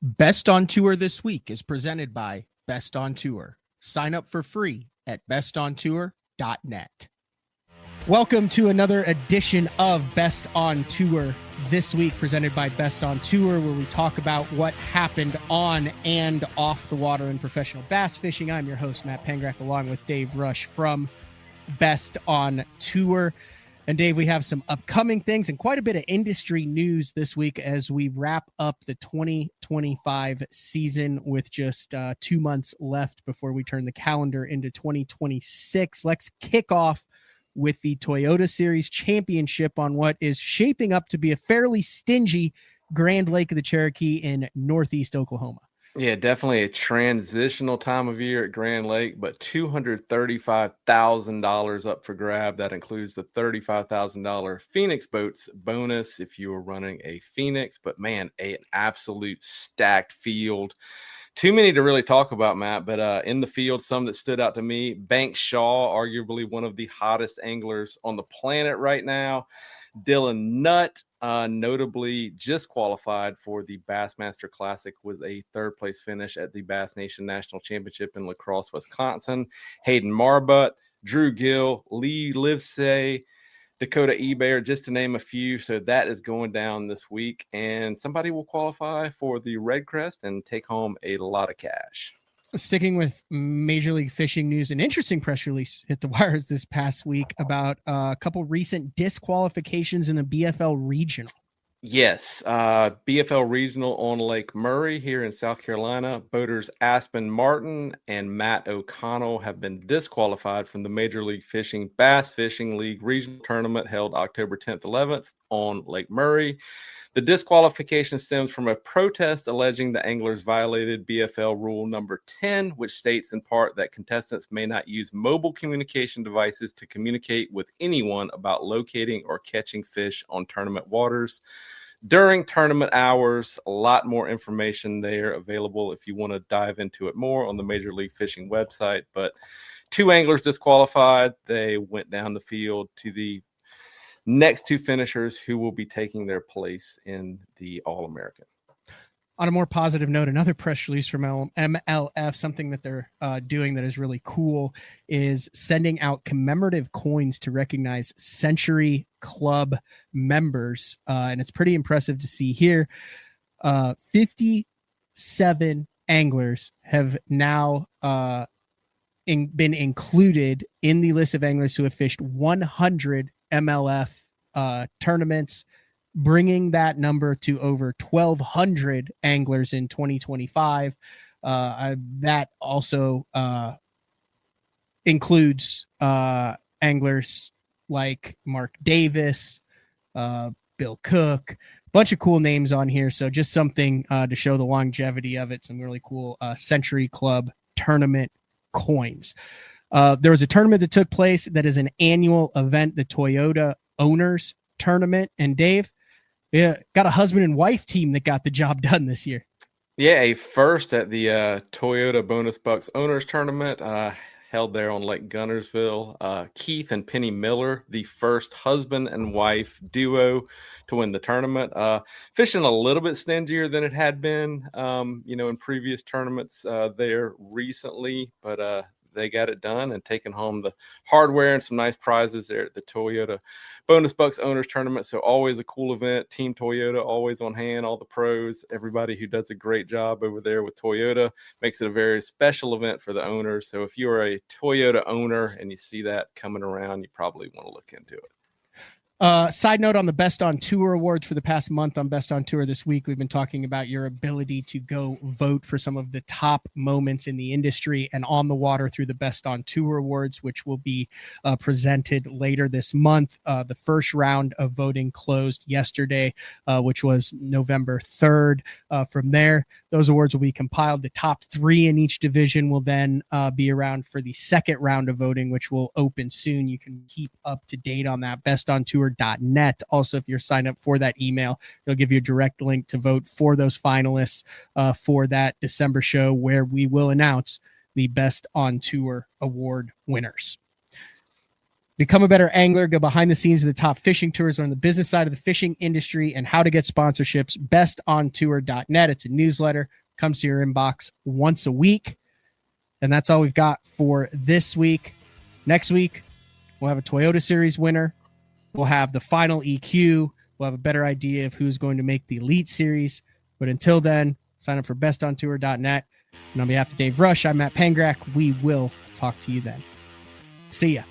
Best on Tour this week is presented by Best on Tour. Sign up for free at bestontour.net. Welcome to another edition of Best on Tour this week, presented by Best on Tour, where we talk about what happened on and off the water in professional bass fishing. I'm your host, Matt Pangrac, along with Dave Rush from Best on Tour. And Dave, we have some upcoming things and quite a bit of industry news this week as we wrap up the 2025 season with just 2 months left before we turn the calendar into 2026. Let's kick off with the Toyota Series Championship on what is shaping up to be a fairly stingy Grand Lake of the Cherokee in Northeast Oklahoma. Yeah, definitely a transitional time of year at Grand Lake, but $235,000 up for grab. That includes the $35,000 Phoenix Boats bonus if you were running a Phoenix. But man, an absolute stacked field. Too many to really talk about, Matt, but in the field, some that stood out to me. Banks Shaw, arguably one of the hottest anglers on the planet right now. Dylan Nutt, notably just qualified for the Bassmaster Classic with a third-place finish at the Bass Nation National Championship in La Crosse, Wisconsin. Hayden Marbut, Drew Gill, Lee Livesay, Dakota Ebair, just to name a few. So that is going down this week, and somebody will qualify for the Red Crest and take home a lot of cash. Sticking with Major League Fishing news, an interesting press release hit the wires this past week about a couple recent disqualifications in the BFL Regional. Yes, BFL Regional on Lake Murray here in South Carolina. Boaters Aspen Martin and Matt O'Connell have been disqualified from the Major League Fishing Bass Fishing League Regional Tournament held October 10th, 11th on Lake Murray. The disqualification stems from a protest alleging the anglers violated BFL Rule number 10, which states in part that contestants may not use mobile communication devices to communicate with anyone about locating or catching fish on tournament waters. During tournament hours, a lot more information there available if you want to dive into it more on the Major League Fishing website. But 2 anglers disqualified. They went down the field to the next 2 finishers who will be taking their place in the All-American. On a more positive note, another press release from MLF, something that they're doing that is really cool, is sending out commemorative coins to recognize Century Club members. And it's pretty impressive to see here. 57 anglers have now been included in the list of anglers who have fished 100 MLF tournaments, bringing that number to over 1,200 anglers in 2025. That also includes anglers like Mark Davis, Bill Cook, a bunch of cool names on here. So just something to show the longevity of it. Some really cool Century Club tournament coins. There was a tournament that took place that is an annual event, the Toyota Owners Tournament. And Dave, got a husband and wife team that got the job done this year. Yeah, a first at the Toyota Bonus Bucks Owners Tournament held there on Lake Gunnersville. Keith and Penny Miller, the first husband and wife duo to win the tournament. Fishing a little bit stingier than it had been, in previous tournaments there recently, but they got it done and taken home the hardware and some nice prizes there at the Toyota Bonus Bucks Owners Tournament. So always a cool event. Team Toyota always on hand, all the pros, everybody who does a great job over there with Toyota makes it a very special event for the owners. So if you're a Toyota owner and you see that coming around, you probably want to look into it. Side note on the Best on Tour awards for the past month on Best on Tour this week, we've been talking about your ability to go vote for some of the top moments in the industry and on the water through the Best on Tour awards, which will be presented later this month. The first round of voting closed yesterday, which was November 3rd. From there, those awards will be compiled. The top 3 in each division will then be around for the second round of voting, which will open soon. You can keep up to date on that, bestontour.net. Also, if you're signed up for that email, it'll give you a direct link to vote for those finalists for that December show, where we will announce the Best on Tour award winners. Become a better angler. Go behind the scenes of the top fishing tours, learn the business side of the fishing industry and how to get sponsorships. bestontour.net. It's a newsletter. Comes to your inbox once a week. And that's all we've got for this week. Next week, we'll have a Toyota Series winner. We'll have the final EQ. We'll have a better idea of who's going to make the Elite Series. But until then, sign up for bestontour.net. And on behalf of Dave Rush, I'm Matt Pangrac. We will talk to you then. See ya.